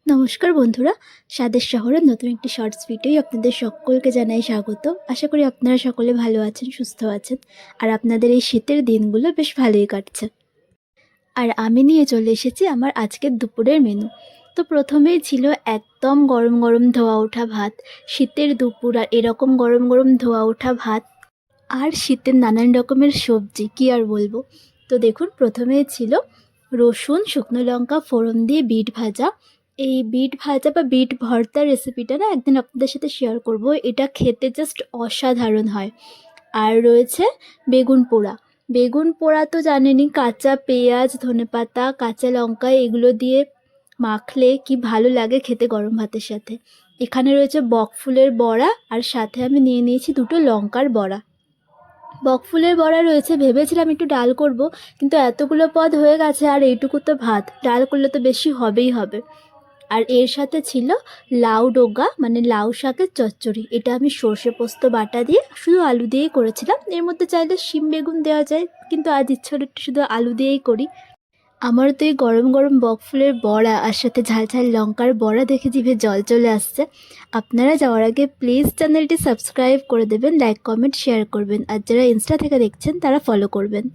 নমস্কার বন্ধুরা, স্বাদের শহরের নতুন একটি শর্টস ভিডিওয় আপনাদের সকলকে জানাই স্বাগত। আশা করি আপনারা সকলে ভালো আছেন, সুস্থ আছেন, আর আপনাদের এই শীতের দিনগুলো বেশ ভালোই কাটছে। আর আমি নিয়ে চলে এসেছি আমার আজকের দুপুরের মেনু। তো প্রথমেই ছিল একদম গরম গরম ধোয়া ওঠা ভাত। শীতের দুপুর আর এরকম গরম গরম ধোয়া ওঠা ভাত আর শীতের নানান রকমের সবজি, কি আর বলবো। তো দেখুন, প্রথমেই ছিল রসুন, শুকনো লঙ্কা ফোড়ন দিয়ে বিট ভাজা। এই বিট ভাজা বা বিট ভর্তার রেসিপিটা না একদিন আপনাদের সাথে শেয়ার করব। এটা খেতে জাস্ট অসাধারণ হয়। আর রয়েছে বেগুন পোড়া। বেগুন পোড়া তো জানেনই, কাঁচা পেঁয়াজ, ধনেপাতা, কাঁচা লঙ্কা এগুলো দিয়ে মাখলে কি ভালো লাগে খেতে গরম ভাতের সাথে। এখানে রয়েছে বকফুলের বড়া, আর সাথে আমি নিয়ে নিয়েছি দুটো লঙ্কার বড়া। বকফুলের বড়া রয়েছে, ভেবেছিলাম একটু ডাল করব, কিন্তু এতগুলো পদ হয়ে গেছে আর এইটুকু তো ভাত, ডাল করলে তো বেশি হবেই হবে। আর এর সাথে ছিল লাউ ডোগা, মানে লাউ শাকের চচ্চড়ি। এটা আমি সর্ষে পোস্ত বাটা দিয়ে শুধু আলু দিয়েই করেছিলাম। এর মধ্যে চাইলে শিম বেগুন দেওয়া যায়, কিন্তু আজ ইচ্ছে হলো একটু শুধু আলু দিয়েই করি। আমার তো এই গরম গরম বকফুলের বড়া আর সাথে ঝাল ঝাল লঙ্কার বড়া দেখে জিভে জল চলে আসছে। আপনারা যাওয়ার আগে প্লিজ চ্যানেলটি সাবস্ক্রাইব করে দেবেন, লাইক কমেন্ট শেয়ার করবেন, আর যারা ইনস্টা থেকে দেখছেন তারা ফলো করবেন।